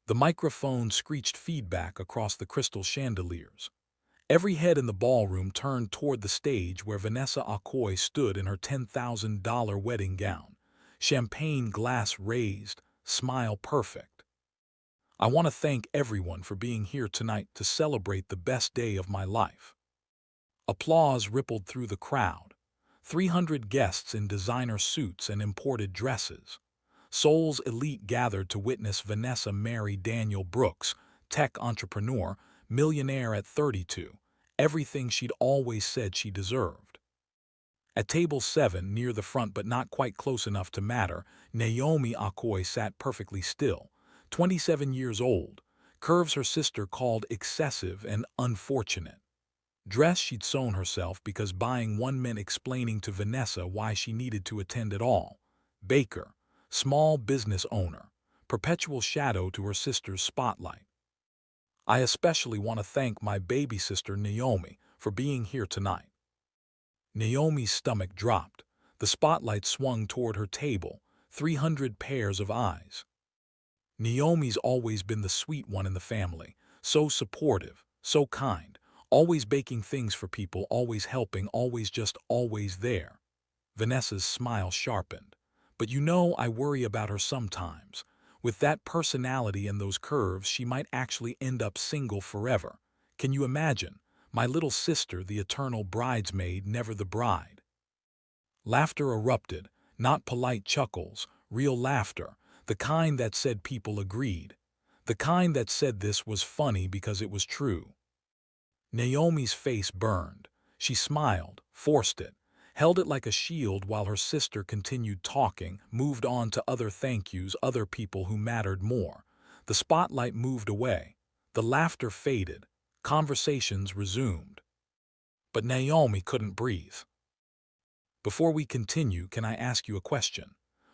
The microphone screeched feedback across the crystal chandeliers. Every head in the ballroom turned toward the stage where Vanessa Okoye stood in her $10,000 wedding gown, champagne glass raised, smile perfect. I want to thank everyone for being here tonight to celebrate the best day of my life. Applause rippled through the crowd. 300 guests in designer suits and imported dresses. Seoul's elite gathered to witness Vanessa marry Daniel Brooks, tech entrepreneur, millionaire at 32, everything she'd always said she deserved. At table 7, near the front but not quite close enough to matter, Naomi Okoye sat perfectly still, 27 years old, curves her sister called excessive and unfortunate. Dress she'd sewn herself because buying one meant explaining to Vanessa why she needed to attend at all. Baker, small business owner, perpetual shadow to her sister's spotlight. I especially want to thank my baby sister Naomi for being here tonight. Naomi's stomach dropped. The spotlight swung toward her table, 300 pairs of eyes. Naomi's always been the sweet one in the family, so supportive, so kind, always baking things for people, always helping, always just always there. Vanessa's smile sharpened. But you know, I worry about her sometimes. With that personality and those curves, she might actually end up single forever. Can you imagine? My little sister, the eternal bridesmaid, never the bride. Laughter erupted, not polite chuckles, real laughter, the kind that said people agreed, the kind that said this was funny because it was true. Naomi's face burned. She smiled, forced it, held it like a shield while her sister continued talking, moved on to other thank yous, other people who mattered more. The spotlight moved away. The laughter faded. Conversations resumed. But Naomi couldn't breathe. Before we continue, can I ask you a question?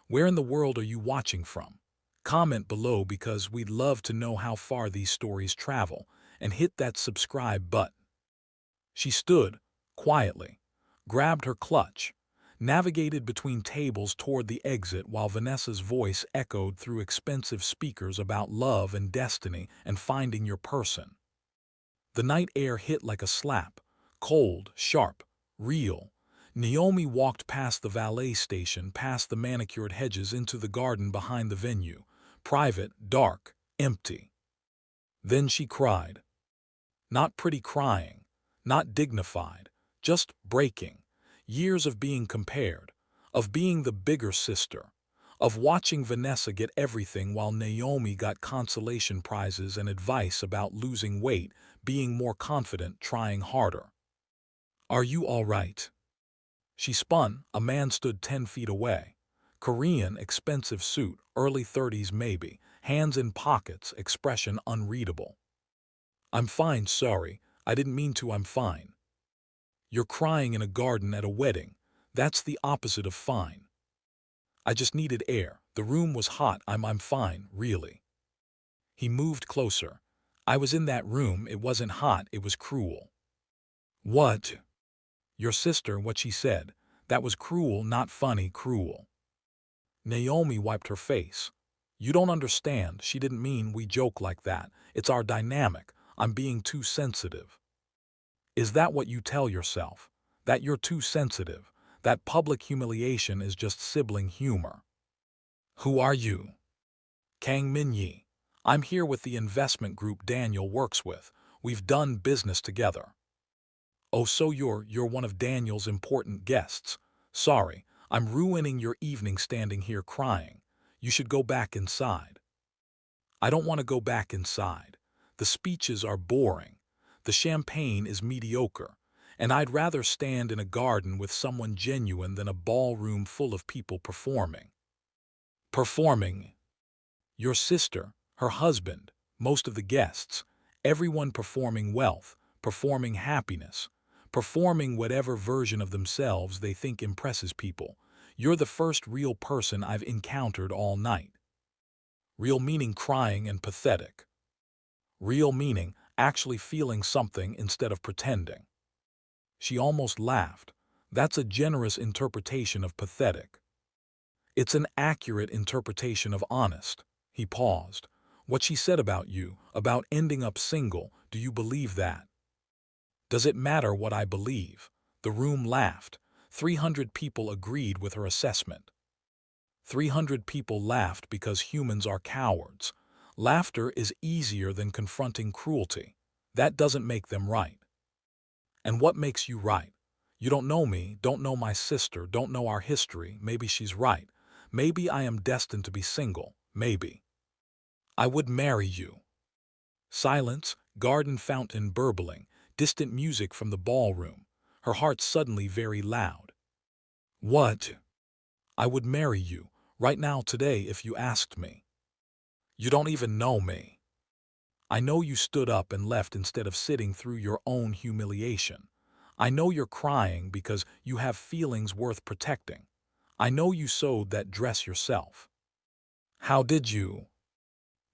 Where in the world are you watching from? Comment below because we'd love to know how far these stories travel, and hit that subscribe button. She stood, quietly, grabbed her clutch, navigated between tables toward the exit while Vanessa's voice echoed through expensive speakers about love and destiny and finding your person. The night air hit like a slap, cold, sharp, real. Naomi walked past the valet station, past the manicured hedges into the garden behind the venue, private, dark, empty. Then she cried. Not pretty crying, not dignified, just breaking. Years of being compared, of being the bigger sister, of watching Vanessa get everything while Naomi got consolation prizes and advice about losing weight, being more confident, trying harder. Are you all right? She spun. A man stood 10 feet away. Korean, expensive suit, early 30s maybe, hands in pockets, expression unreadable. I'm fine, sorry, I didn't mean to, I'm fine. You're crying in a garden at a wedding. That's the opposite of fine. I just needed air. The room was hot. I'm fine, really. He moved closer. I was in that room. It wasn't hot. It was cruel. What? Your sister, what she said. That was cruel, not funny, cruel. Naomi wiped her face. You don't understand. She didn't mean we joke like that. It's our dynamic. I'm being too sensitive. Is that what you tell yourself? That you're too sensitive? That public humiliation is just sibling humor? Who are you? Kang Min-Jae. I'm here with the investment group Daniel works with. We've done business together. Oh, so you're one of Daniel's important guests. Sorry, I'm ruining your evening standing here crying. You should go back inside. I don't want to go back inside. The speeches are boring. The champagne is mediocre, and I'd rather stand in a garden with someone genuine than a ballroom full of people performing. Performing. Your sister, her husband, most of the guests, everyone performing wealth, performing happiness, performing whatever version of themselves they think impresses people. You're the first real person I've encountered all night. Real meaning crying and pathetic. Real meaning actually feeling something instead of pretending. She almost laughed. That's a generous interpretation of pathetic. It's an accurate interpretation of honest. He paused. What she said about you, about ending up single, do you believe that? Does it matter what I believe? The room laughed. 300 people agreed with her assessment. 300 people laughed because humans are cowards. Laughter is easier than confronting cruelty. That doesn't make them right. And what makes you right? You don't know me, don't know my sister, don't know our history. Maybe she's right. Maybe I am destined to be single. Maybe. I would marry you. Silence, garden fountain burbling, distant music from the ballroom. Her heart suddenly very loud. What? I would marry you, right now today if you asked me. You don't even know me. I know you stood up and left instead of sitting through your own humiliation. I know you're crying because you have feelings worth protecting. I know you sewed that dress yourself. How did you?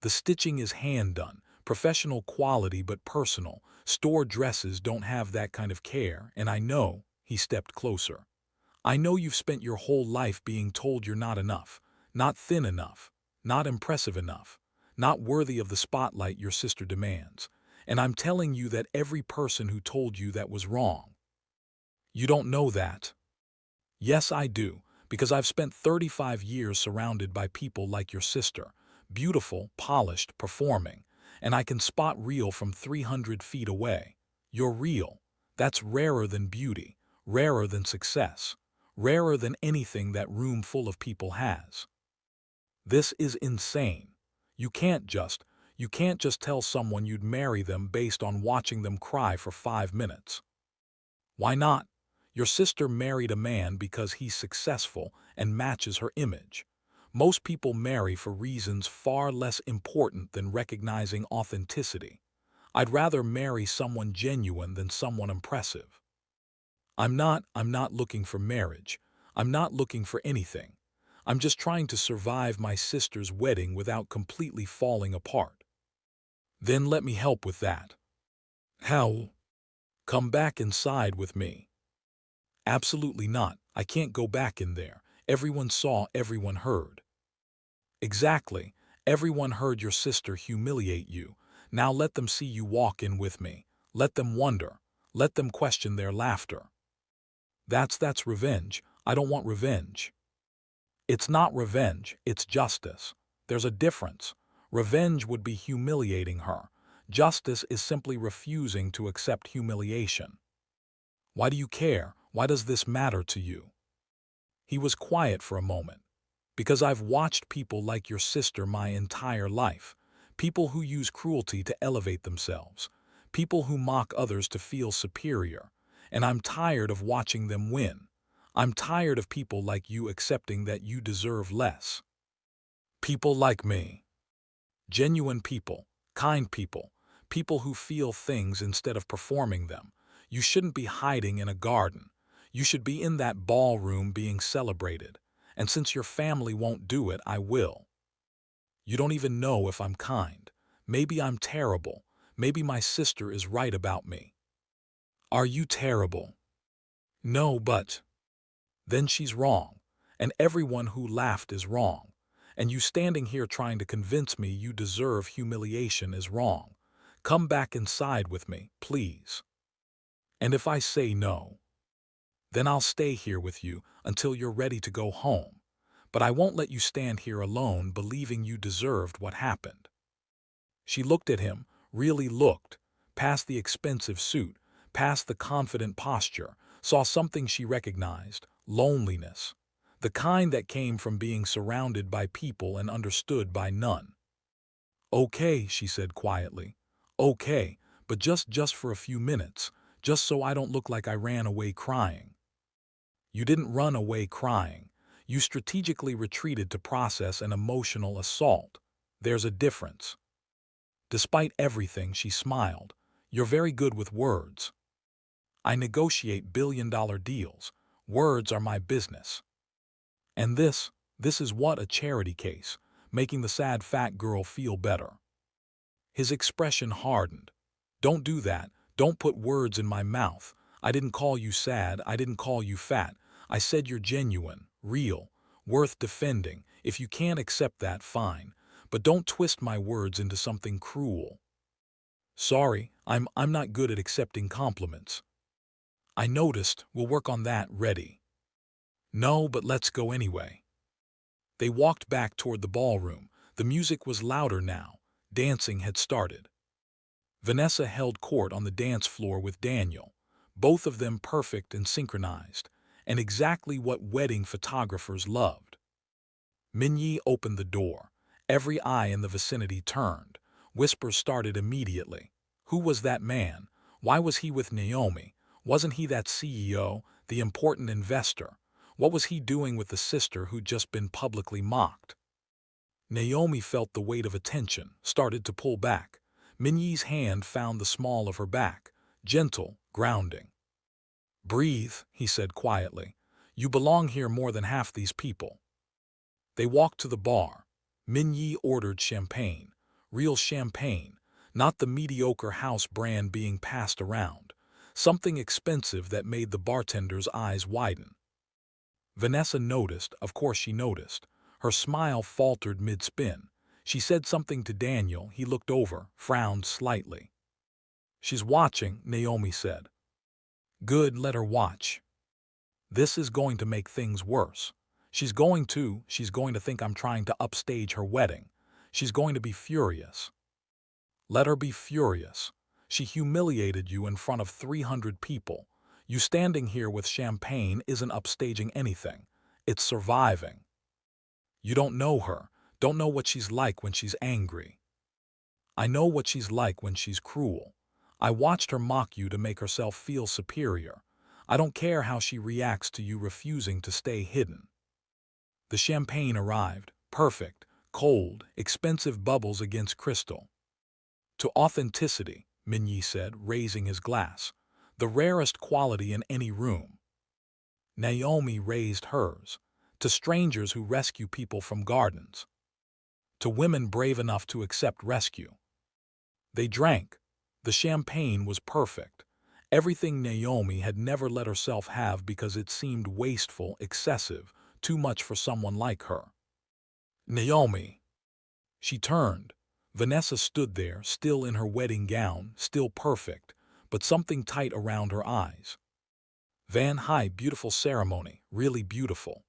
The stitching is hand done, professional quality but personal. Store dresses don't have that kind of care, and I know, he stepped closer. I know you've spent your whole life being told you're not enough, not thin enough, not impressive enough, not worthy of the spotlight your sister demands. And I'm telling you that every person who told you that was wrong. You don't know that. Yes, I do, because I've spent 35 years surrounded by people like your sister, beautiful, polished, performing, and I can spot real from 300 feet away. You're real. That's rarer than beauty, rarer than success, rarer than anything that room full of people has. This is insane. You can't just, you can't just tell someone you'd marry them based on watching them cry for 5 minutes. Why not? Your sister married a man because he's successful and matches her image. Most people marry for reasons far less important than recognizing authenticity. I'd rather marry someone genuine than someone impressive. I'm not looking for marriage. I'm not looking for anything. I'm just trying to survive my sister's wedding without completely falling apart. Then let me help with that. How? Come back inside with me. Absolutely not. I can't go back in there. Everyone saw, everyone heard. Exactly. Everyone heard your sister humiliate you. Now let them see you walk in with me. Let them wonder. Let them question their laughter. That's revenge. I don't want revenge. It's not revenge, it's justice. There's a difference. Revenge would be humiliating her. Justice is simply refusing to accept humiliation. Why do you care? Why does this matter to you? He was quiet for a moment. Because I've watched people like your sister my entire life. People who use cruelty to elevate themselves. People who mock others to feel superior. And I'm tired of watching them win. I'm tired of people like you accepting that you deserve less. People like me. Genuine people, kind people, people who feel things instead of performing them. You shouldn't be hiding in a garden. You should be in that ballroom being celebrated. And since your family won't do it, I will. You don't even know if I'm kind. Maybe I'm terrible. Maybe my sister is right about me. Are you terrible? No, but... Then she's wrong. And everyone who laughed is wrong. And you standing here trying to convince me you deserve humiliation is wrong. Come back inside with me, please. And if I say no, then I'll stay here with you until you're ready to go home. But I won't let you stand here alone believing you deserved what happened. She looked at him, really looked, past the expensive suit, past the confident posture, saw something she recognized, loneliness. The kind that came from being surrounded by people and understood by none. Okay, she said quietly. Okay, but just for a few minutes, just so I don't look like I ran away crying. You didn't run away crying. You strategically retreated to process an emotional assault. There's a difference. Despite everything, she smiled. You're very good with words. I negotiate billion-dollar deals. Words are my business. And this is what a charity case, making the sad fat girl feel better. His expression hardened. Don't do that. Don't put words in my mouth. I didn't call you sad. I didn't call you fat. I said you're genuine, real, worth defending. If you can't accept that, fine. but don't twist my words into something cruel. Sorry, I'm not good at accepting compliments. I noticed, we'll work on that, ready. No, but let's go anyway. They walked back toward the ballroom. The music was louder now. Dancing had started. Vanessa held court on the dance floor with Daniel, both of them perfect and synchronized, and exactly what wedding photographers loved. Min-Jae opened the door. Every eye in the vicinity turned. Whispers started immediately. Who was that man? Why was he with Naomi? Wasn't he that CEO, the important investor? What was he doing with the sister who'd just been publicly mocked? Naomi felt the weight of attention, started to pull back. Min-Jae's hand found the small of her back, gentle, grounding. Breathe, he said quietly. You belong here more than half these people. They walked to the bar. Min-Jae ordered champagne, real champagne, not the mediocre house brand being passed around, something expensive that made the bartender's eyes widen. Vanessa noticed, of course she noticed. Her smile faltered mid-spin. She said something to Daniel. He looked over, frowned slightly. She's watching, Naomi said. Good, let her watch. This is going to make things worse. She's going to think I'm trying to upstage her wedding. She's going to be furious. Let her be furious. She humiliated you in front of 300 people. You standing here with champagne isn't upstaging anything. It's surviving. You don't know her, don't know what she's like when she's angry. I know what she's like when she's cruel. I watched her mock you to make herself feel superior. I don't care how she reacts to you refusing to stay hidden. The champagne arrived, perfect, cold, expensive bubbles against crystal. To authenticity, Min-Jae said, raising his glass. The rarest quality in any room. Naomi raised hers. To strangers who rescue people from gardens. To women brave enough to accept rescue. They drank. The champagne was perfect. Everything Naomi had never let herself have because it seemed wasteful, excessive, too much for someone like her. Naomi. She turned. Vanessa stood there, still in her wedding gown, still perfect, but something tight around her eyes. Van, hi, beautiful ceremony, really beautiful.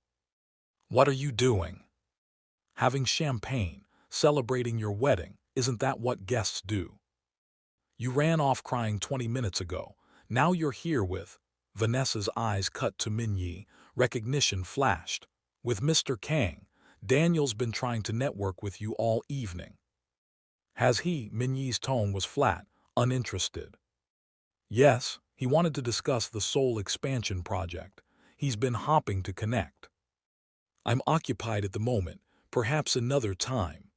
What are you doing? Having champagne, celebrating your wedding, isn't that what guests do? You ran off crying 20 minutes ago. Now you're here with... Vanessa's eyes cut to Min-Jae. Recognition flashed. With Mr. Kang. Daniel's been trying to network with you all evening. Has he? Min-Jae's tone was flat, uninterested. Yes, he wanted to discuss the Seoul expansion project. He's been hopping to connect. I'm occupied at the moment, perhaps another time.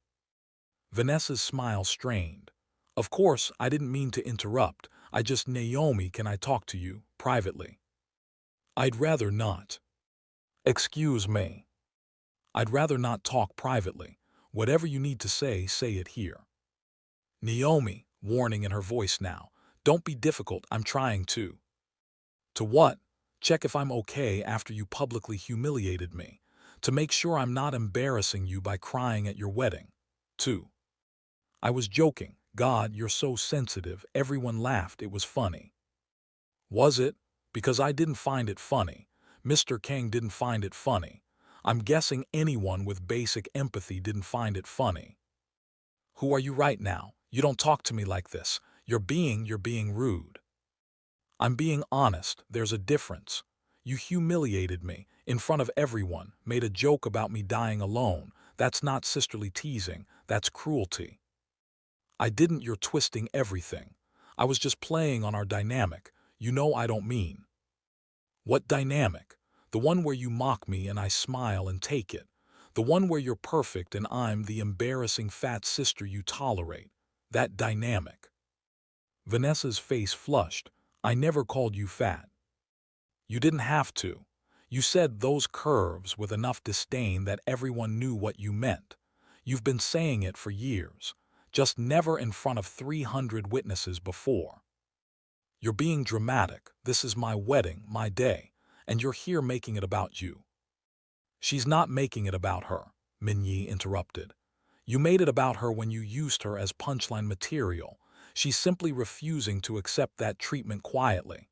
Vanessa's smile strained. Of course, I didn't mean to interrupt. Naomi, can I talk to you, privately? I'd rather not. Excuse me. I'd rather not talk privately. Whatever you need to say it here. Naomi, warning in her voice now. Don't be difficult, I'm trying to. To what? Check if I'm okay after you publicly humiliated me. To make sure I'm not embarrassing you by crying at your wedding. 2. I was joking. God, you're so sensitive. Everyone laughed. It was funny. Was it? Because I didn't find it funny. Mr. Kang didn't find it funny. I'm guessing anyone with basic empathy didn't find it funny. Who are you right now? You don't talk to me like this. You're being rude. I'm being honest. There's a difference. You humiliated me in front of everyone, made a joke about me dying alone. That's not sisterly teasing. That's cruelty. I didn't. You're twisting everything. I was just playing on our dynamic. You know I don't mean. What dynamic? The one where you mock me and I smile and take it. The one where you're perfect and I'm the embarrassing fat sister you tolerate. That dynamic. Vanessa's face flushed. I never called you fat. You didn't have to. You said those curves with enough disdain that everyone knew what you meant. You've been saying it for years. Just never in front of 300 witnesses before. You're being dramatic. This is my wedding, my day, and you're here making it about you. She's not making it about her, Min-Jae interrupted. You made it about her when you used her as punchline material. She's simply refusing to accept that treatment quietly.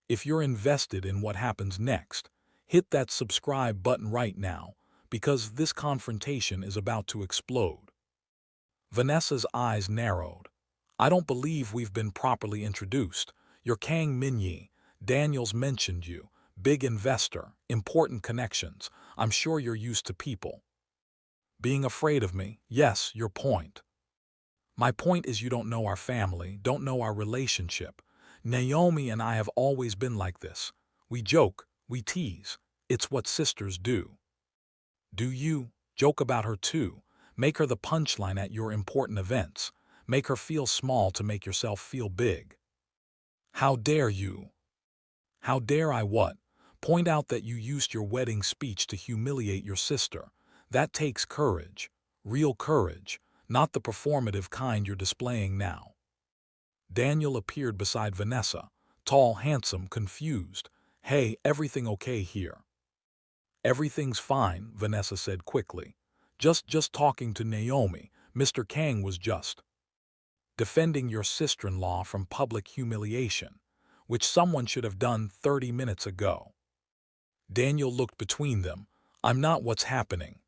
If you're invested in what happens next, hit that subscribe button right now, because this confrontation is about to explode. Vanessa's eyes narrowed. I don't believe we've been properly introduced. You're Kang Min-Jae. Daniel's mentioned you. Big investor, important connections. I'm sure you're used to people being afraid of me. Yes, your point. My point is you don't know our family, don't know our relationship. Naomi and I have always been like this. We joke, we tease. It's what sisters do. Do you joke about her too? Make her the punchline at your important events. Make her feel small to make yourself feel big. How dare you? How dare I what? Point out that you used your wedding speech to humiliate your sister. That takes courage. Real courage. Not the performative kind you're displaying now. Daniel appeared beside Vanessa. Tall, handsome, confused. Hey, everything okay here? Everything's fine, Vanessa said quickly. Just talking to Naomi. Mr. Kang was just defending your sister-in-law from public humiliation, which someone should have done 30 minutes ago. Daniel looked between them. I'm not what's happening.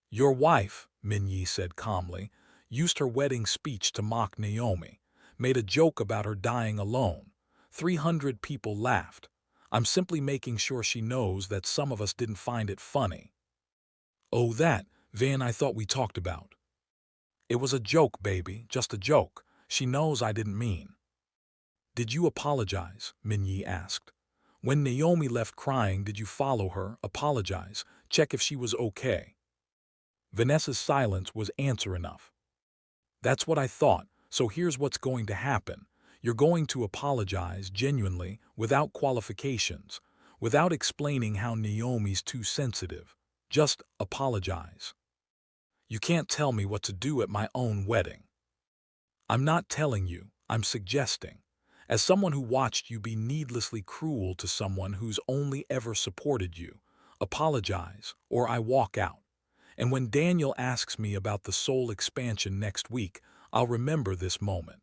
Your wife, Min-Jae said calmly, used her wedding speech to mock Naomi, made a joke about her dying alone. 300 people laughed. I'm simply making sure she knows that some of us didn't find it funny. Oh, that, Van, I thought we talked about. It was a joke, baby, just a joke. She knows I didn't mean. Did you apologize? Min-Jae asked. When Naomi left crying, did you follow her, apologize, check if she was okay? Vanessa's silence was answer enough. That's what I thought, so here's what's going to happen. You're going to apologize genuinely, without qualifications, without explaining how Naomi's too sensitive. Just apologize. You can't tell me what to do at my own wedding. I'm not telling you, I'm suggesting. As someone who watched you be needlessly cruel to someone who's only ever supported you, apologize, or I walk out. And when Daniel asks me about the soul expansion next week, I'll remember this moment.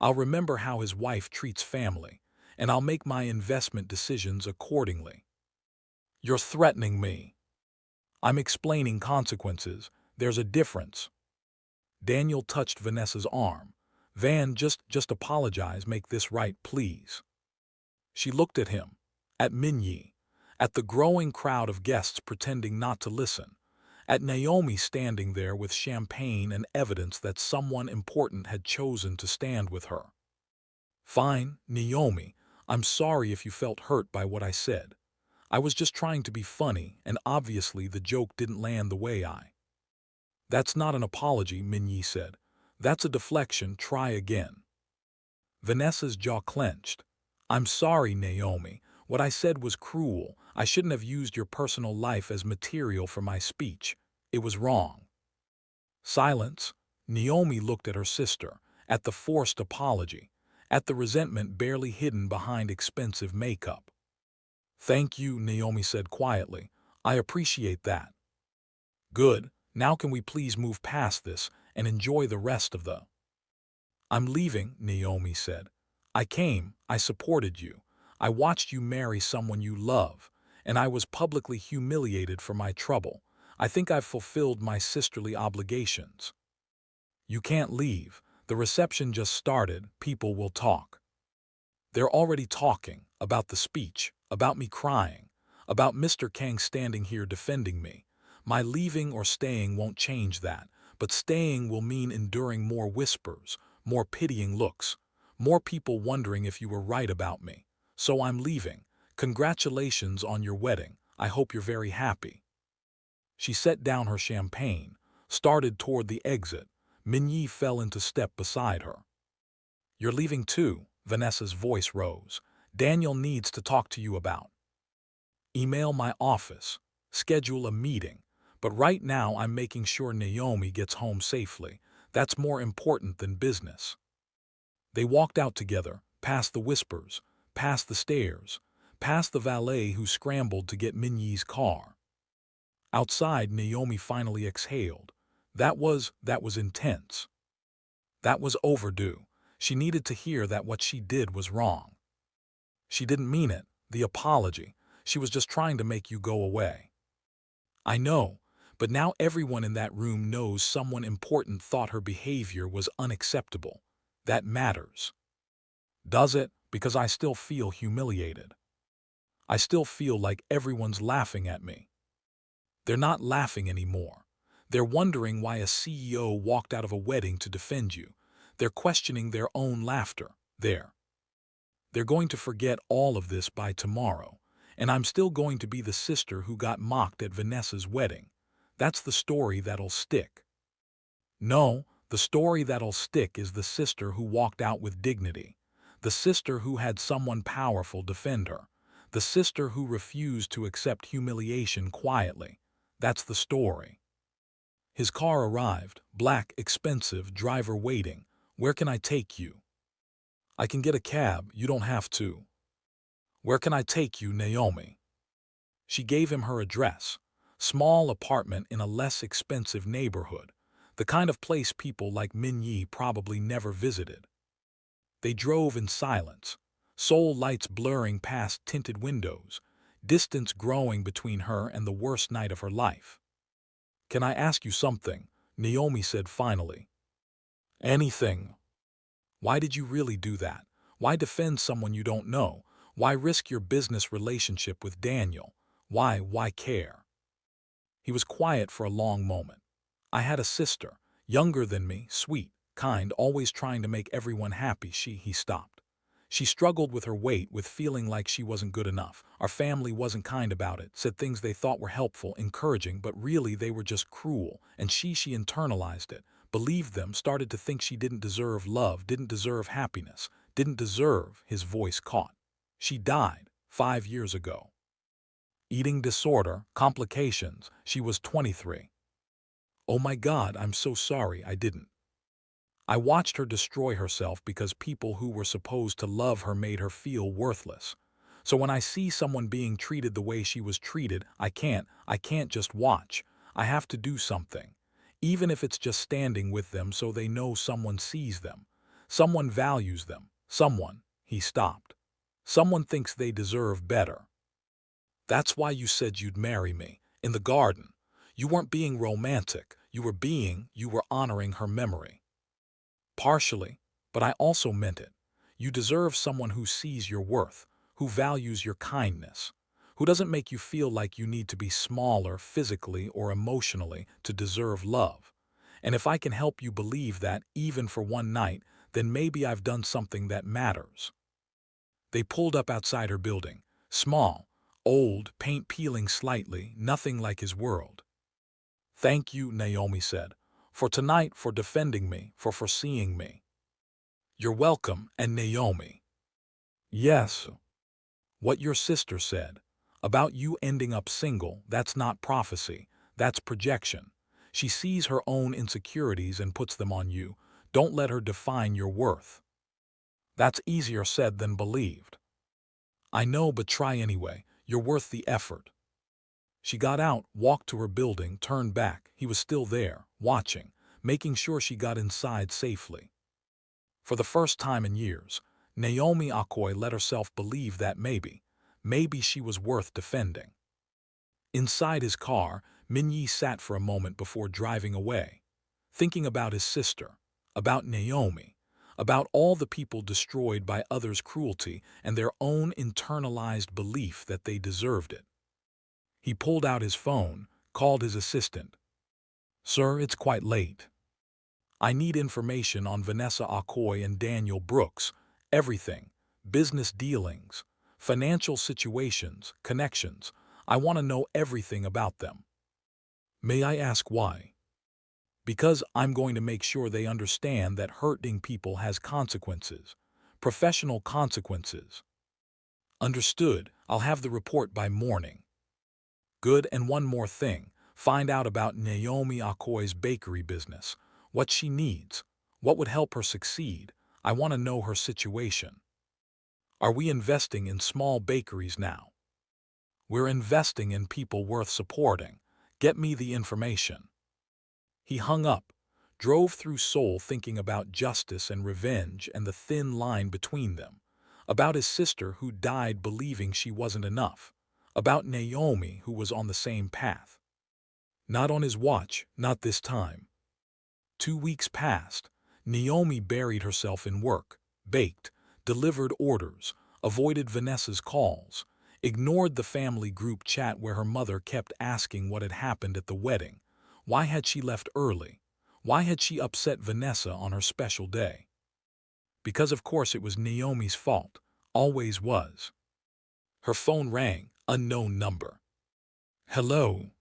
I'll remember how his wife treats family, and I'll make my investment decisions accordingly. You're threatening me. I'm explaining consequences. There's a difference. Daniel touched Vanessa's arm. Van, just apologize, make this right, please. She looked at him, at Min-Jae, at the growing crowd of guests pretending not to listen, at Naomi standing there with champagne and evidence that someone important had chosen to stand with her. Fine, Naomi, I'm sorry if you felt hurt by what I said. I was just trying to be funny, and obviously the joke didn't land the way I. That's not an apology, Min-Jae said. That's a deflection, try again. Vanessa's jaw clenched. I'm sorry, Naomi. What I said was cruel. I shouldn't have used your personal life as material for my speech. It was wrong. Silence. Naomi looked at her sister, at the forced apology, at the resentment barely hidden behind expensive makeup. Thank you, Naomi said quietly. I appreciate that. Good. Now can we please move past this and enjoy the rest of the... I'm leaving, Naomi said. I came, I supported you. I watched you marry someone you love, and I was publicly humiliated for my trouble. I think I've fulfilled my sisterly obligations. You can't leave. The reception just started. People will talk. They're already talking about the speech, about me crying, about Mr. Kang standing here defending me. My leaving or staying won't change that, but staying will mean enduring more whispers, more pitying looks, more people wondering if you were right about me. So I'm leaving. Congratulations on your wedding. I hope you're very happy. She set down her champagne, started toward the exit. Min-Jae fell into step beside her. You're leaving too, Vanessa's voice rose. Daniel needs to talk to you about. Email my office. Schedule a meeting. But right now I'm making sure Naomi gets home safely. That's more important than business. They walked out together, past the whispers, past the stairs, past the valet who scrambled to get Min-Jae's car. Outside, Naomi finally exhaled. That was intense. That was overdue. She needed to hear that what she did was wrong. She didn't mean it, the apology. She was just trying to make you go away. I know, but now everyone in that room knows someone important thought her behavior was unacceptable. That matters. Does it? Because I still feel humiliated. I still feel like everyone's laughing at me. They're not laughing anymore. They're wondering why a CEO walked out of a wedding to defend you. They're questioning their own laughter. They're going to forget all of this by tomorrow, and I'm still going to be the sister who got mocked at Vanessa's wedding. That's the story that'll stick. No, the story that'll stick is the sister who walked out with dignity, the sister who had someone powerful defend her, the sister who refused to accept humiliation quietly. That's the story. His car arrived, black, expensive, driver waiting. Where can I take you? I can get a cab, you don't have to. Where can I take you, Naomi? She gave him her address. Small apartment in a less expensive neighborhood. The kind of place people like Min-Jae probably never visited. They drove in silence, Seoul lights blurring past tinted windows, distance growing between her and the worst night of her life. Can I ask you something? Naomi said finally. Anything. Why did you really do that? Why defend someone you don't know? Why risk your business relationship with Daniel? Why care? He was quiet for a long moment. I had a sister, younger than me, sweet, kind, always trying to make everyone happy. He stopped. She struggled with her weight, with feeling like she wasn't good enough. Our family wasn't kind about it, said things they thought were helpful, encouraging, but really they were just cruel, and she internalized it, believed them, started to think she didn't deserve love, didn't deserve happiness, didn't deserve. His voice caught. She died 5 years ago. Eating disorder, complications. She was 23. Oh my God, I'm so sorry I didn't. I watched her destroy herself because people who were supposed to love her made her feel worthless. So when I see someone being treated the way she was treated, I can't just watch. I have to do something. Even if it's just standing with them so they know someone sees them. Someone values them. Someone, he stopped. Someone thinks they deserve better. That's why you said you'd marry me, in the garden. You weren't being romantic. You were honoring her memory. Partially, but I also meant it. You deserve someone who sees your worth, who values your kindness, who doesn't make you feel like you need to be smaller physically or emotionally to deserve love. And if I can help you believe that even for one night, then maybe I've done something that matters. They pulled up outside her building, small, old, paint peeling slightly, nothing like his world. Thank you, Naomi said, for tonight, for defending me, for foreseeing me. You're welcome, and Naomi. Yes. What your sister said, about you ending up single, that's not prophecy, that's projection. She sees her own insecurities and puts them on you. Don't let her define your worth. That's easier said than believed. I know, but try anyway. You're worth the effort. She got out, walked to her building, turned back. He was still there, watching, making sure she got inside safely. For the first time in years, Naomi Okoye let herself believe that maybe she was worth defending. Inside his car, Min-Jae sat for a moment before driving away, thinking about his sister, about Naomi, about all the people destroyed by others' cruelty and their own internalized belief that they deserved it. He pulled out his phone, called his assistant. Sir, it's quite late. I need information on Vanessa Okoye and Daniel Brooks, everything, business dealings, financial situations, connections. I want to know everything about them. May I ask why? Because I'm going to make sure they understand that hurting people has consequences, professional consequences. Understood. I'll have the report by morning. Good, and one more thing. Find out about Naomi Okoye's bakery business. What she needs. What would help her succeed. I want to know her situation. Are we investing in small bakeries now? We're investing in people worth supporting. Get me the information. He hung up, drove through Seoul thinking about justice and revenge and the thin line between them, about his sister who died believing she wasn't enough, about Naomi who was on the same path. Not on his watch, not this time. 2 weeks passed. Naomi buried herself in work, baked, delivered orders, avoided Vanessa's calls, ignored the family group chat where her mother kept asking what had happened at the wedding. Why had she left early? Why had she upset Vanessa on her special day? Because of course it was Naomi's fault, always was. Her phone rang, unknown number. Hello?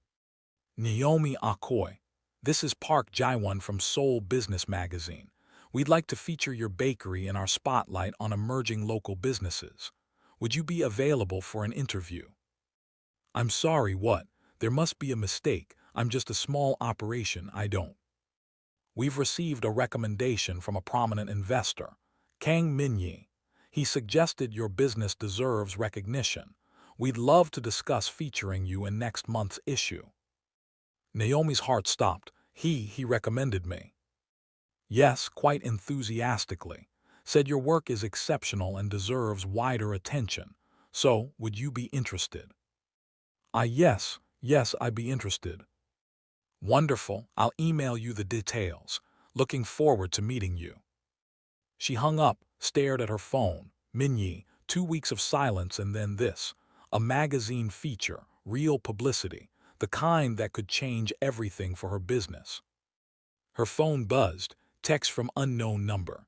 Naomi Okoye. This is Park Jaewon from Seoul Business Magazine. We'd like to feature your bakery in our spotlight on emerging local businesses. Would you be available for an interview? I'm sorry, what? There must be a mistake. I'm just a small operation, I don't. We've received a recommendation from a prominent investor, Kang Min-Jae. He suggested your business deserves recognition. We'd love to discuss featuring you in next month's issue. Naomi's heart stopped. He recommended me. Yes, quite enthusiastically. Said your work is exceptional and deserves wider attention. So, would you be interested? Yes, I'd be interested. Wonderful, I'll email you the details. Looking forward to meeting you. She hung up, stared at her phone. Min-Jae, 2 weeks of silence and then this. A magazine feature, real publicity, the kind that could change everything for her business. Her phone buzzed, text from unknown number.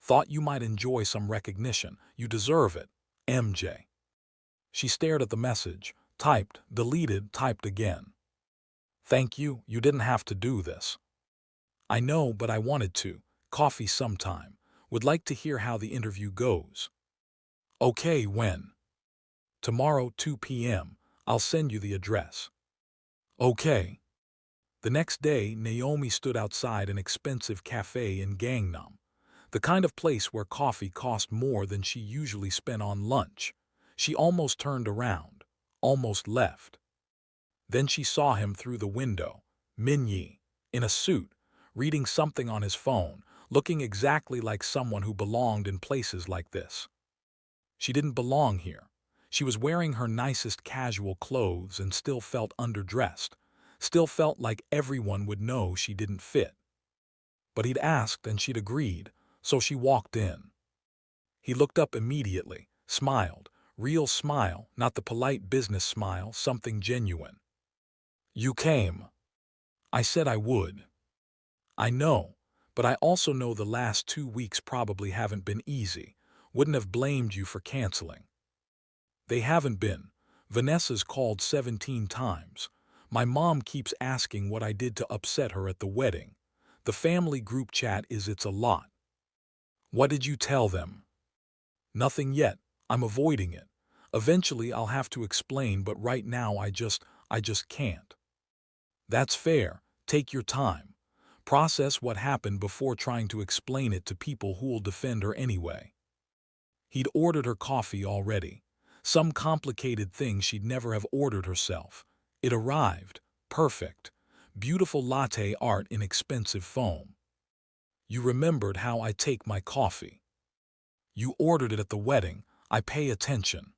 Thought you might enjoy some recognition. You deserve it. MJ. She stared at the message, typed, deleted, typed again. Thank you, you didn't have to do this. I know, but I wanted to. Coffee sometime. Would like to hear how the interview goes. Okay, when? Tomorrow, 2 p.m. I'll send you the address. Okay. The next day, Naomi stood outside an expensive cafe in Gangnam, the kind of place where coffee cost more than she usually spent on lunch. She almost turned around, almost left. Then she saw him through the window, Min-Jae, in a suit, reading something on his phone, looking exactly like someone who belonged in places like this. She didn't belong here. She was wearing her nicest casual clothes and still felt underdressed, still felt like everyone would know she didn't fit. But he'd asked and she'd agreed, so she walked in. He looked up immediately, smiled, real smile, not the polite business smile, something genuine. You came. I said I would. I know, but I also know the last 2 weeks probably haven't been easy. Wouldn't have blamed you for canceling. They haven't been. Vanessa's called 17 times. My mom keeps asking what I did to upset her at the wedding. The family group chat it's a lot. What did you tell them? Nothing yet. I'm avoiding it. Eventually I'll have to explain, but right now I just can't. That's fair. Take your time. Process what happened before trying to explain it to people who'll defend her anyway. He'd ordered her coffee already. Some complicated thing she'd never have ordered herself. It arrived. Perfect. Beautiful latte art in expensive foam. You remembered how I take my coffee. You ordered it at the wedding. I pay attention.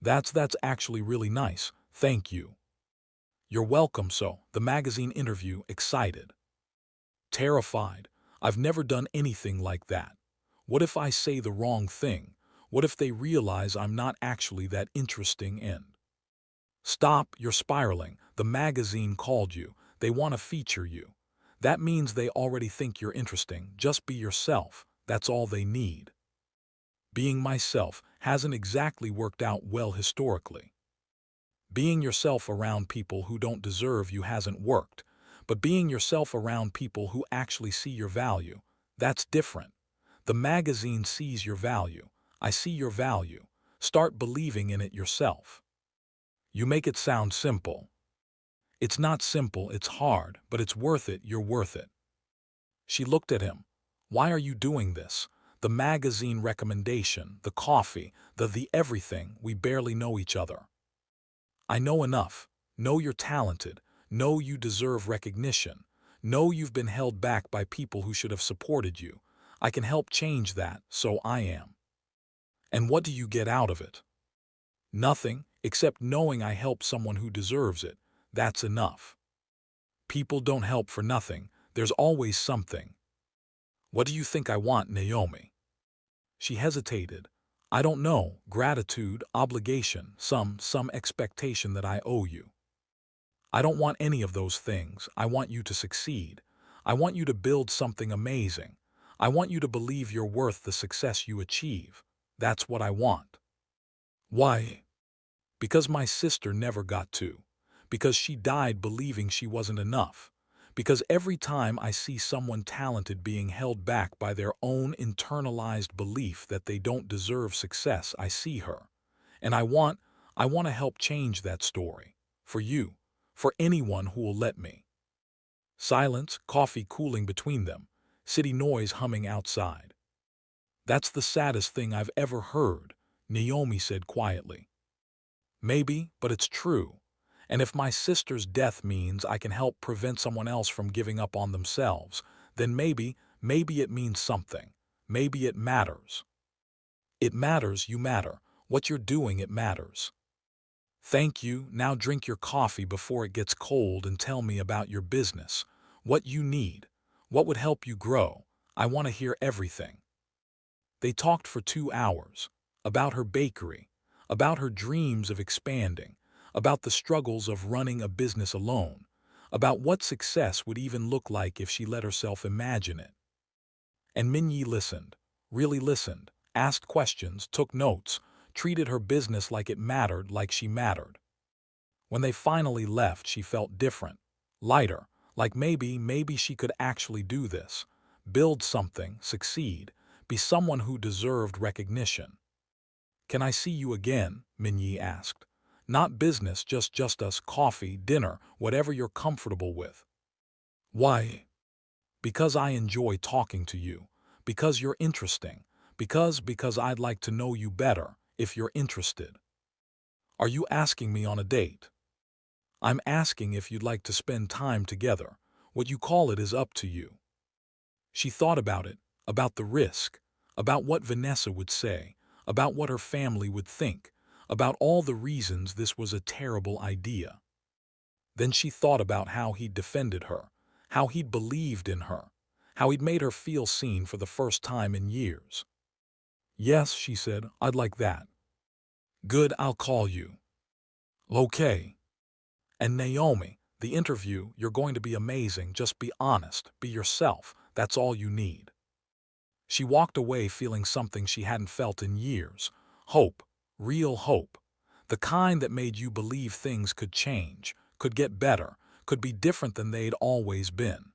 That's actually really nice. Thank you. You're welcome. So, the magazine interview, excited. Terrified. I've never done anything like that. What if I say the wrong thing? What if they realize I'm not actually that interesting and... Stop, you're spiraling. The magazine called you. They want to feature you. That means they already think you're interesting. Just be yourself. That's all they need. Being myself hasn't exactly worked out well historically. Being yourself around people who don't deserve you hasn't worked, but being yourself around people who actually see your value, that's different. The magazine sees your value. I see your value. Start believing in it yourself. You make it sound simple. It's not simple, it's hard, but it's worth it, you're worth it. She looked at him. Why are you doing this? The magazine recommendation, the coffee, the everything, we barely know each other. I know enough. Know you're talented. Know you deserve recognition. Know you've been held back by people who should have supported you. I can help change that, so I am. And what do you get out of it? Nothing, except knowing I helped someone who deserves it. That's enough. People don't help for nothing. There's always something. What do you think I want, Naomi? She hesitated. I don't know. Gratitude, obligation, some expectation that I owe you. I don't want any of those things. I want you to succeed. I want you to build something amazing. I want you to believe you're worth the success you achieve. That's what I want. Why? Because my sister never got to. Because she died believing she wasn't enough. Because every time I see someone talented being held back by their own internalized belief that they don't deserve success, I see her. And I want to help change that story. For you. For anyone who will let me. Silence, coffee cooling between them, city noise humming outside. That's the saddest thing I've ever heard, Naomi said quietly. Maybe, but it's true. And if my sister's death means I can help prevent someone else from giving up on themselves, then maybe it means something. Maybe it matters. It matters, you matter. What you're doing, it matters. Thank you. Now drink your coffee before it gets cold and tell me about your business. What you need. What would help you grow. I want to hear everything. They talked for 2 hours. About her bakery. About her dreams of expanding. About the struggles of running a business alone. About what success would even look like if she let herself imagine it. And Min-Jae listened. Really listened. Asked questions. Took notes. Treated her business like it mattered, like she mattered. When they finally left, she felt different, lighter, like maybe she could actually do this, build something, succeed, be someone who deserved recognition. Can I see you again? Min-Jae asked. Not business, just us, coffee, dinner, whatever you're comfortable with. Why? Because I enjoy talking to you, because you're interesting, because I'd like to know you better, if you're interested. Are you asking me on a date? I'm asking if you'd like to spend time together. What you call it is up to you. She thought about it, about the risk, about what Vanessa would say, about what her family would think, about all the reasons this was a terrible idea. Then she thought about how he'd defended her, how he'd believed in her, how he'd made her feel seen for the first time in years. Yes, she said, I'd like that. Good, I'll call you. Okay. And Naomi, the interview, you're going to be amazing. Just be honest, be yourself. That's all you need. She walked away feeling something she hadn't felt in years. Hope, real hope. The kind that made you believe things could change, could get better, could be different than they'd always been.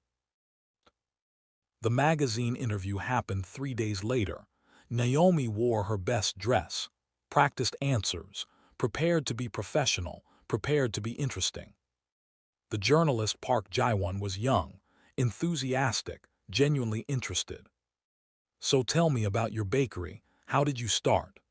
The magazine interview happened 3 days later. Naomi wore her best dress, practiced answers, prepared to be professional, prepared to be interesting. The journalist Park Jae-won was young, enthusiastic, genuinely interested. So tell me about your bakery. How did you start?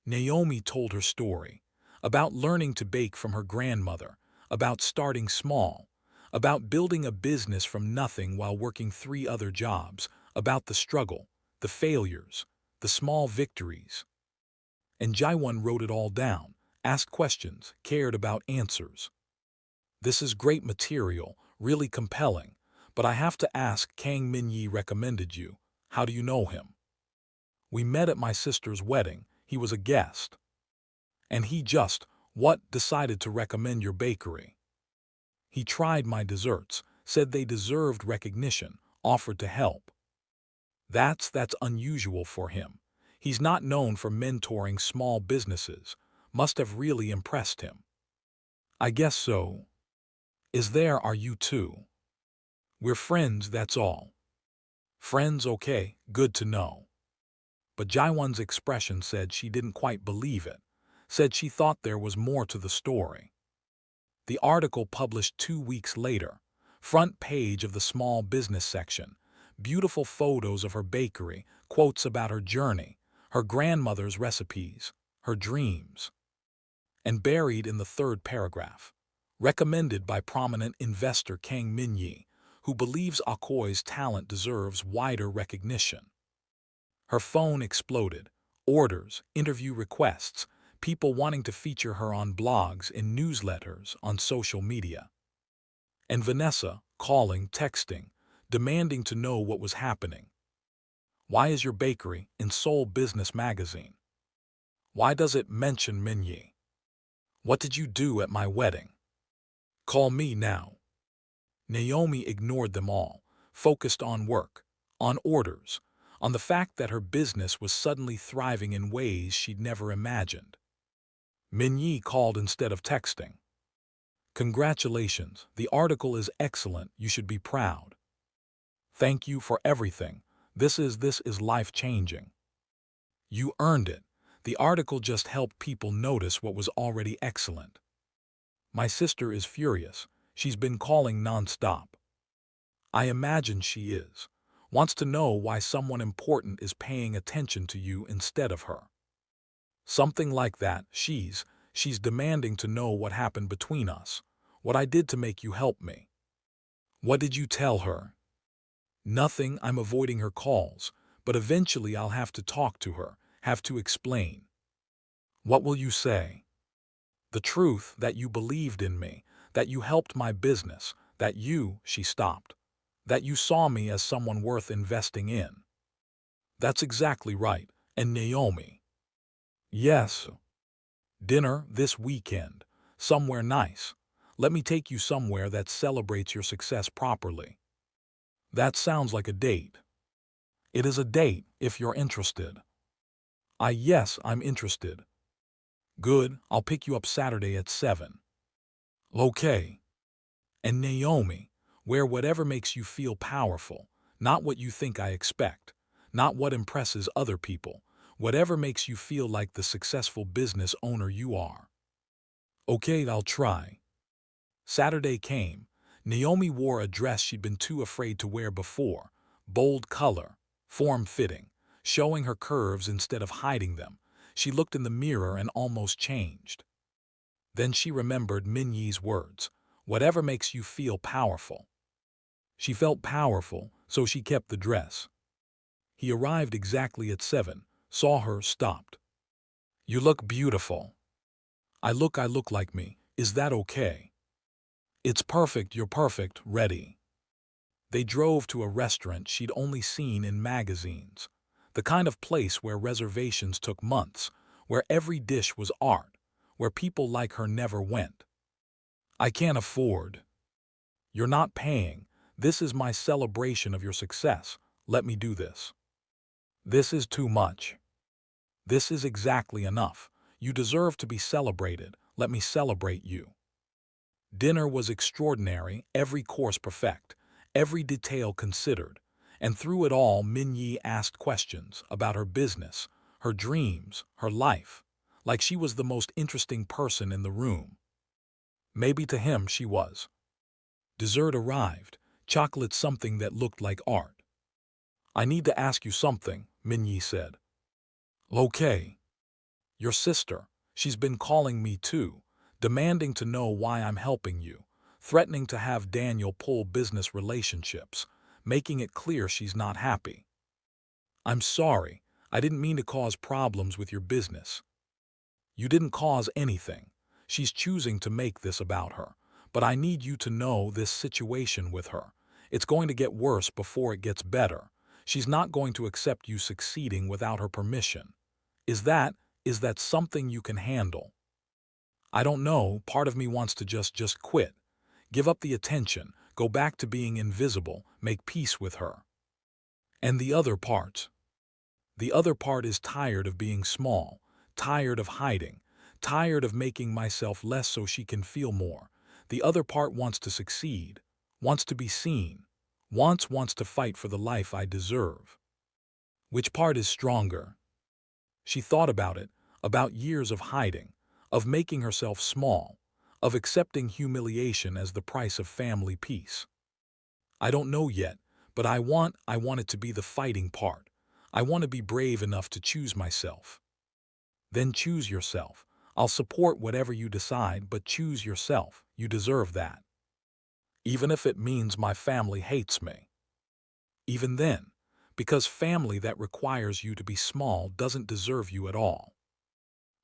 Naomi told her story, about learning to bake from her grandmother, about starting small, about building a business from nothing while working 3 other jobs, about the struggle, the failures, the small victories. And Jae-won wrote it all down, asked questions, cared about answers. This is great material, really compelling, but I have to ask, Kang Min-Jae recommended you. How do you know him? We met at my sister's wedding. He was a guest. And he decided to recommend your bakery. He tried my desserts, said they deserved recognition, offered to help. That's unusual for him. He's not known for mentoring small businesses. Must have really impressed him. I guess so. Are you two? We're friends, that's all. Friends, okay, good to know. But Jae-won's expression said she didn't quite believe it, said she thought there was more to the story. The article published 2 weeks later, front page of the small business section, beautiful photos of her bakery, quotes about her journey, her grandmother's recipes, her dreams. And buried in the 3rd paragraph, recommended by prominent investor Kang Min-Jae, who believes Okoye's talent deserves wider recognition. Her phone exploded. Orders, interview requests, people wanting to feature her on blogs and newsletters, on social media. And Vanessa, calling, texting, demanding to know what was happening. Why is your bakery in Seoul Business Magazine? Why does it mention Min-Jae? What did you do at my wedding? Call me now. Naomi ignored them all, focused on work, on orders, on the fact that her business was suddenly thriving in ways she'd never imagined. Min-Jae called instead of texting. Congratulations, the article is excellent, you should be proud. Thank you for everything, this is life-changing. You earned it, the article just helped people notice what was already excellent. My sister is furious, she's been calling non-stop. I imagine she is. Wants to know why someone important is paying attention to you instead of her. Something like that, she's demanding to know what happened between us, what I did to make you help me. What did you tell her? Nothing, I'm avoiding her calls, but eventually I'll have to talk to her, have to explain. What will you say? The truth, that you believed in me, that you helped my business, that she stopped, that you saw me as someone worth investing in. That's exactly right, and Naomi. Yes. Dinner this weekend, somewhere nice. Let me take you somewhere that celebrates your success properly. That sounds like a date. It is a date, if you're interested. Yes, I'm interested. Good, I'll pick you up Saturday at 7. Okay. And Naomi, wear whatever makes you feel powerful, not what you think I expect, not what impresses other people, whatever makes you feel like the successful business owner you are. Okay, I'll try. Saturday came. Naomi wore a dress she'd been too afraid to wear before, bold color, form-fitting, showing her curves instead of hiding them. She looked in the mirror and almost changed. Then she remembered Min-Jae's words, whatever makes you feel powerful. She felt powerful, so she kept the dress. He arrived exactly at 7, saw her, stopped. You look beautiful. I look like me, is that okay? It's perfect, you're perfect, ready. They drove to a restaurant she'd only seen in magazines, the kind of place where reservations took months, where every dish was art, where people like her never went. I can't afford. You're not paying. This is my celebration of your success. Let me do this. This is too much. This is exactly enough. You deserve to be celebrated. Let me celebrate you. Dinner was extraordinary, every course perfect, every detail considered, and through it all Min-Jae asked questions about her business, her dreams, her life, like she was the most interesting person in the room. Maybe to him she was. Dessert arrived, chocolate, something that looked like art. I need to ask you something, Min-Jae said. Okay. Your sister, she's been calling me too, demanding to know why I'm helping you, threatening to have Daniel pull business relationships, making it clear she's not happy. I'm sorry, I didn't mean to cause problems with your business. You didn't cause anything. She's choosing to make this about her, but I need you to know this situation with her. It's going to get worse before it gets better. She's not going to accept you succeeding without her permission. Is that something you can handle? I don't know, part of me wants to just quit. Give up the attention, go back to being invisible, make peace with her. And the other part? The other part is tired of being small, tired of hiding, tired of making myself less so she can feel more. The other part wants to succeed, wants to be seen, wants to fight for the life I deserve. Which part is stronger? She thought about it, about years of hiding, of making herself small, of accepting humiliation as the price of family peace. I don't know yet, but I want it to be the fighting part. I want to be brave enough to choose myself. Then choose yourself. I'll support whatever you decide, but choose yourself. You deserve that. even if it means my family hates me. Even then, because family that requires you to be small doesn't deserve you at all.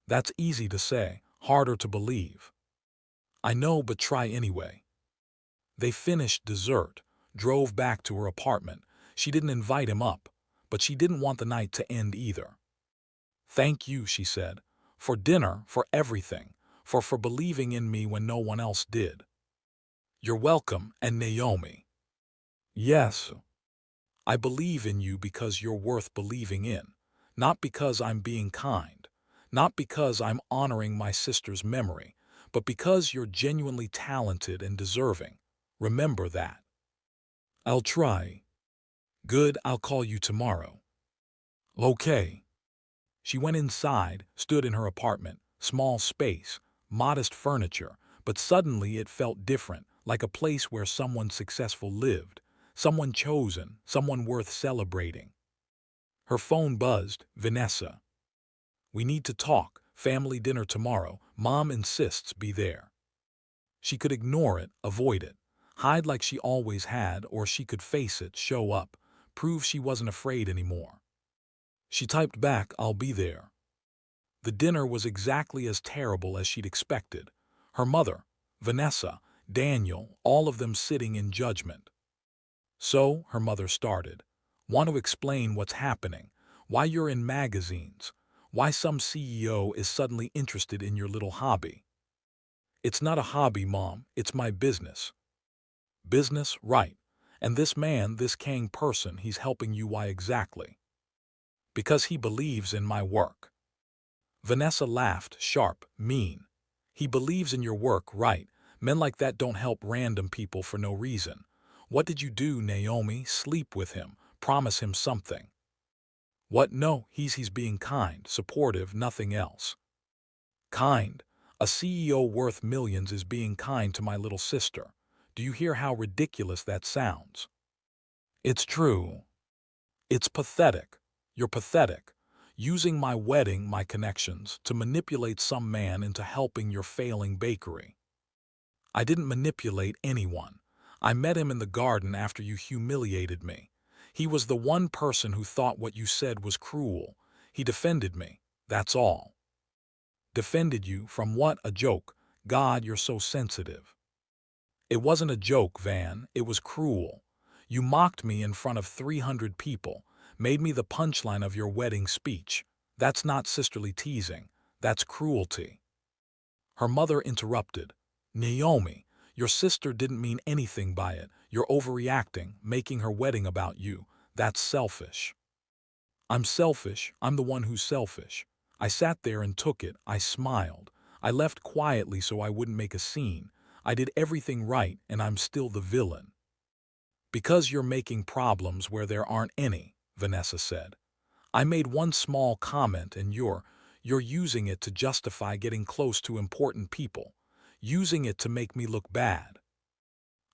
That's easy to say, harder to believe. I know, but try anyway. They finished dessert, drove back to her apartment. She didn't invite him up, but she didn't want the night to end either. Thank you, she said, for dinner, for everything, for believing in me when no one else did. You're welcome, and Naomi. Yes, I believe in you because you're worth believing in, not because I'm being kind, not because I'm honoring my sister's memory, but because you're genuinely talented and deserving. Remember that. I'll try. Good, I'll call you tomorrow. Okay. She went inside, stood in her apartment, small space, modest furniture, but suddenly it felt different, like a place where someone successful lived, someone chosen, someone worth celebrating. Her phone buzzed. Vanessa. We need to talk. Family dinner tomorrow. Mom insists be there. She could ignore it, avoid it, hide like she always had, or she could face it, show up, prove she wasn't afraid anymore. She typed back, I'll be there. The dinner was exactly as terrible as she'd expected. Her mother, Vanessa, Daniel, all of them sitting in judgment. So, her mother started. Want to explain what's happening, why you're in magazines, why some CEO is suddenly interested in your little hobby. It's not a hobby, Mom, it's my business. Business, right. And this man, this Kang person, he's helping you, why exactly? Because he believes in my work. Vanessa laughed, sharp, mean. He believes in your work, right? Men like that don't help random people for no reason. What did you do, Naomi? Sleep with him, promise him something. What? No, he's being kind, supportive, nothing else. Kind? A CEO worth millions is being kind to my little sister. Do you hear how ridiculous that sounds? It's true. It's pathetic. You're pathetic. Using my wedding, my connections, to manipulate some man into helping your failing bakery. I didn't manipulate anyone. I met him in the garden after you humiliated me. He was the one person who thought what you said was cruel. He defended me. That's all. Defended you from what? A joke. God, you're so sensitive. It wasn't a joke, Van. It was cruel. You mocked me in front of 300 people, made me the punchline of your wedding speech. That's not sisterly teasing. That's cruelty. Her mother interrupted. Naomi, your sister didn't mean anything by it. You're overreacting, making her wedding about you. That's selfish. I'm selfish. I'm the one who's selfish. I sat there and took it. I smiled. I left quietly so I wouldn't make a scene. I did everything right, and I'm still the villain. Because you're making problems where there aren't any, Vanessa said. I made one small comment and you're using it to justify getting close to important people, using it to make me look bad.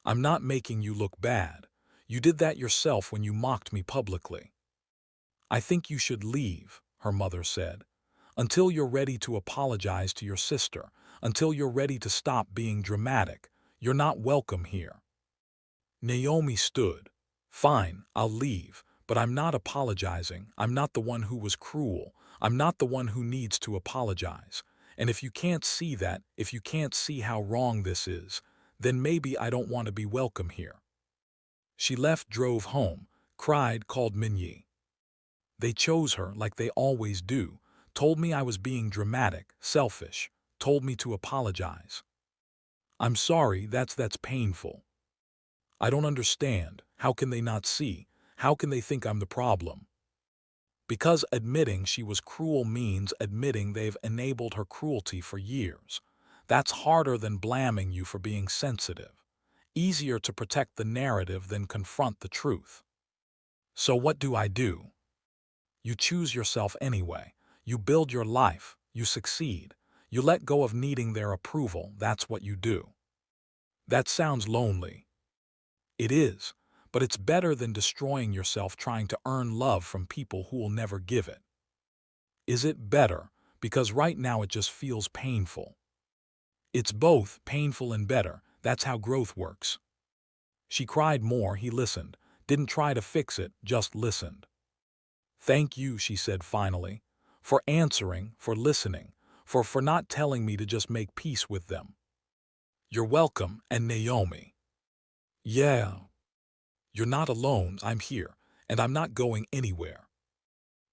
I'm not making you look bad. You did that yourself when you mocked me publicly. I think you should leave, her mother said, until you're ready to apologize to your sister, until you're ready to stop being dramatic. You're not welcome here. Naomi stood. Fine, I'll leave, but I'm not apologizing. I'm not the one who was cruel. I'm not the one who needs to apologize. And if you can't see that, if you can't see how wrong this is, then maybe I don't want to be welcome here. She left, drove home, cried, called Min-Jae. They chose her like they always do, told me I was being dramatic, selfish, told me to apologize. I'm sorry, that's painful. I don't understand. How can they not see? How can they think I'm the problem? Because admitting she was cruel means admitting they've enabled her cruelty for years. That's harder than blaming you for being sensitive. Easier to protect the narrative than confront the truth. So what do? You choose yourself anyway. You build your life. You succeed. You let go of needing their approval. That's what you do. That sounds lonely. It is, but it's better than destroying yourself trying to earn love from people who will never give it. Is it better? Because right now it just feels painful. It's both painful and better. That's how growth works. She cried more, he listened. Didn't try to fix it, just listened. Thank you, she said finally, for answering, for listening, for not telling me to just make peace with them. You're welcome, and Naomi. Yeah. You're not alone, I'm here, and I'm not going anywhere.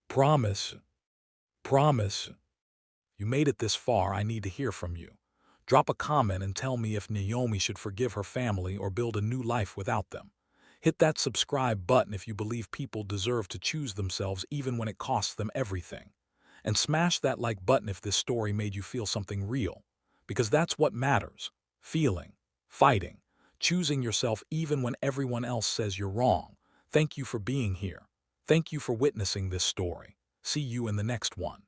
Promise. Promise. You made it this far, I need to hear from you. Drop a comment and tell me if Naomi should forgive her family or build a new life without them. Hit that subscribe button if you believe people deserve to choose themselves even when it costs them everything. And smash that like button if this story made you feel something real. Because that's what matters. Feeling. Fighting. Choosing yourself even when everyone else says you're wrong. Thank you for being here. Thank you for witnessing this story. See you in the next one.